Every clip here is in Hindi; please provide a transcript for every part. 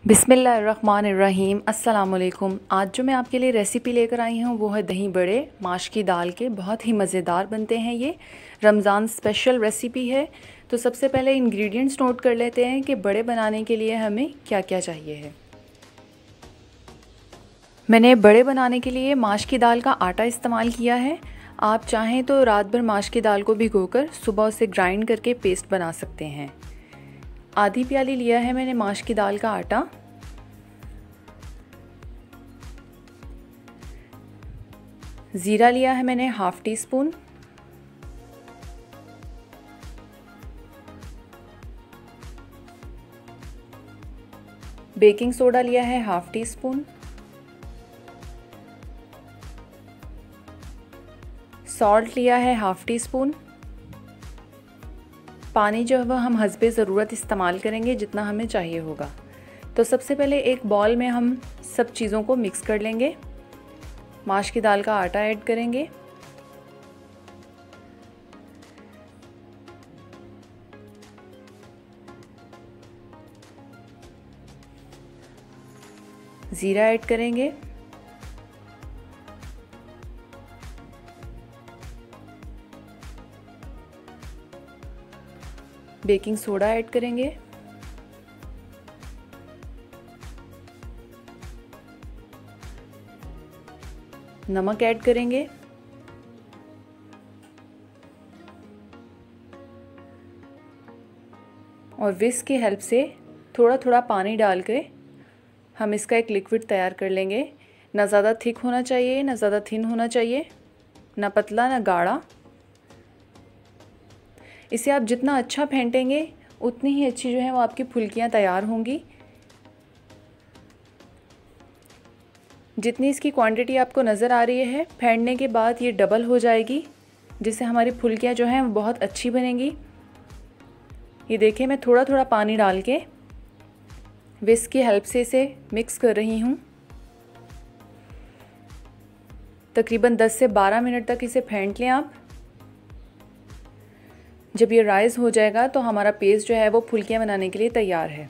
बिस्मिल्लाहिर्रहमानिर्रहीम। अस्सलाम वालेकुम। आज जो मैं आपके लिए रेसिपी लेकर आई हूँ वो है दही बड़े माश की दाल के। बहुत ही मज़ेदार बनते हैं ये, रमज़ान स्पेशल रेसिपी है। तो सबसे पहले इंग्रेडिएंट्स नोट कर लेते हैं कि बड़े बनाने के लिए हमें क्या क्या चाहिए है। मैंने बड़े बनाने के लिए माश की दाल का आटा इस्तेमाल किया है। आप चाहें तो रात भर माश की दाल को भिगोकर सुबह उसे ग्राइंड करके पेस्ट बना सकते हैं। आधी प्याली लिया है मैंने माश की दाल का आटा। ज़ीरा लिया है मैंने half tea spoon. Baking soda लिया है हाफ़ टी स्पून। सॉल्ट लिया है हाफ़ टी स्पून। पानी जो है वह हम हस्बे ज़रूरत इस्तेमाल करेंगे, जितना हमें चाहिए होगा। तो सबसे पहले एक बॉल में हम सब चीज़ों को मिक्स कर लेंगे। माश की दाल का आटा ऐड करेंगे, ज़ीरा ऐड करेंगे, बेकिंग सोडा ऐड करेंगे, नमक ऐड करेंगे और विस्क की हेल्प से थोड़ा थोड़ा पानी डाल के हम इसका एक लिक्विड तैयार कर लेंगे। ना ज़्यादा थिक होना चाहिए, ना ज़्यादा थिन होना चाहिए, ना पतला ना गाढ़ा। इसे आप जितना अच्छा फेंटेंगे उतनी ही अच्छी जो है वो आपकी फुल्कियाँ तैयार होंगी। जितनी इसकी क्वांटिटी आपको नज़र आ रही है, फेंटने के बाद ये डबल हो जाएगी, जिससे हमारी फुल्कियाँ जो हैं वो बहुत अच्छी बनेंगी। ये देखिए, मैं थोड़ा थोड़ा पानी डाल के विस्क की हेल्प से इसे मिक्स कर रही हूँ। तकरीबन 10 से 12 मिनट तक इसे फेंट लें आप। जब ये राइज हो जाएगा तो हमारा पेस्ट जो है वो फुल्कियाँ बनाने के लिए तैयार है।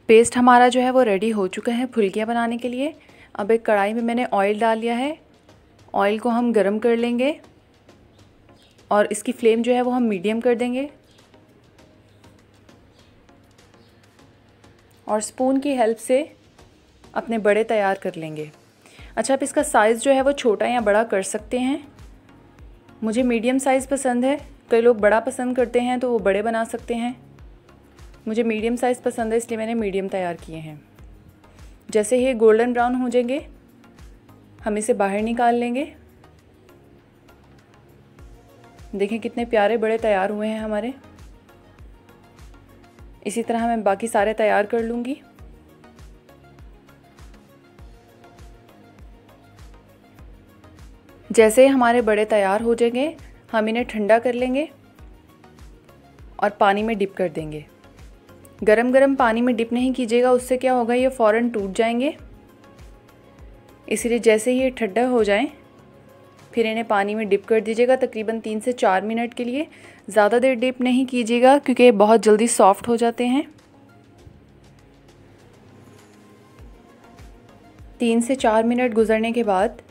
पेस्ट हमारा जो है वो रेडी हो चुका है फुल्कियाँ बनाने के लिए। अब एक कढ़ाई में मैंने ऑयल डाल लिया है। ऑयल को हम गरम कर लेंगे और इसकी फ्लेम जो है वो हम मीडियम कर देंगे और स्पून की हेल्प से अपने बड़े तैयार कर लेंगे। अच्छा, आप इसका साइज़ जो है वो छोटा या बड़ा कर सकते हैं। मुझे मीडियम साइज़ पसंद है, कई लोग बड़ा पसंद करते हैं तो वो बड़े बना सकते हैं। मुझे मीडियम साइज़ पसंद है, इसलिए मैंने मीडियम तैयार किए हैं। जैसे ही गोल्डन ब्राउन हो जाएंगे हम इसे बाहर निकाल लेंगे। देखें कितने प्यारे बड़े तैयार हुए हैं हमारे। इसी तरह मैं बाकी सारे तैयार कर लूँगी। जैसे ही हमारे बड़े तैयार हो जाएंगे हम इन्हें ठंडा कर लेंगे और पानी में डिप कर देंगे। गरम गरम पानी में डिप नहीं कीजिएगा, उससे क्या होगा, ये फ़ौरन टूट जाएंगे। इसलिए जैसे ही ये ठंडा हो जाएं फिर इन्हें पानी में डिप कर दीजिएगा, तकरीबन 3 से 4 मिनट के लिए। ज़्यादा देर डिप नहीं कीजिएगा क्योंकि ये बहुत जल्दी सॉफ्ट हो जाते हैं। 3 से 4 मिनट गुजरने के बाद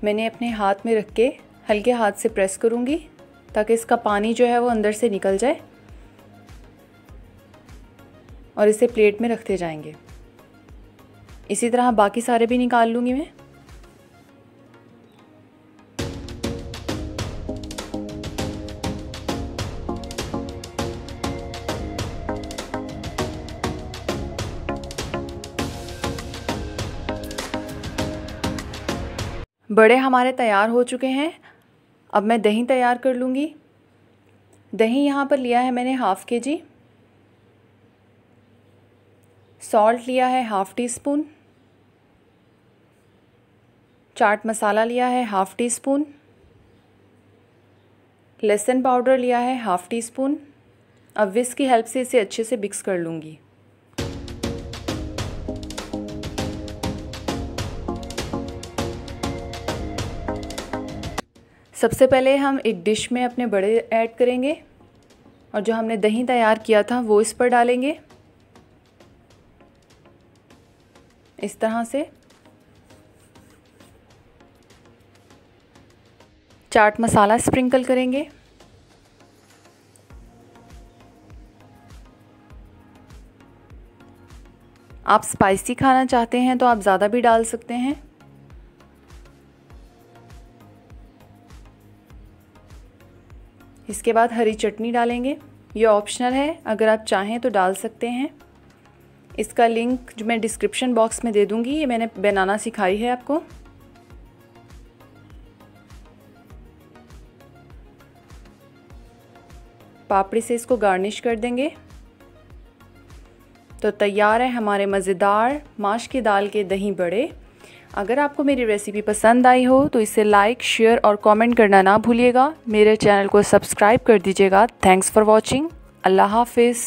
मैंने अपने हाथ में रख के हल्के हाथ से प्रेस करूँगी ताकि इसका पानी जो है वो अंदर से निकल जाए और इसे प्लेट में रखते जाएंगे। इसी तरह बाकी सारे भी निकाल लूँगी मैं। बड़े हमारे तैयार हो चुके हैं। अब मैं दही तैयार कर लूँगी। दही यहाँ पर लिया है मैंने हाफ़ kg। सॉल्ट लिया है half tea spoon. Chaat masala लिया है हाफ़ टी स्पून। लहसुन पाउडर लिया है हाफ़ टी स्पून। अब विस्क की हेल्प से इसे अच्छे से मिक्स कर लूँगी। सबसे पहले हम एक डिश में अपने बड़े ऐड करेंगे और जो हमने दही तैयार किया था वो इस पर डालेंगे इस तरह से। चाट मसाला स्प्रिंकल करेंगे। आप स्पाइसी खाना चाहते हैं तो आप ज़्यादा भी डाल सकते हैं। इसके बाद हरी चटनी डालेंगे, ये ऑप्शनल है, अगर आप चाहें तो डाल सकते हैं। इसका लिंक जो मैं डिस्क्रिप्शन बॉक्स में दे दूंगी, ये मैंने बनाना सिखाई है आपको। पापड़ी से इसको गार्निश कर देंगे तो तैयार है हमारे मज़ेदार माश की दाल के दही बड़े। अगर आपको मेरी रेसिपी पसंद आई हो तो इसे लाइक, शेयर और कमेंट करना ना भूलिएगा। मेरे चैनल को सब्सक्राइब कर दीजिएगा। Thanks for watching. अल्लाह हाफिज़।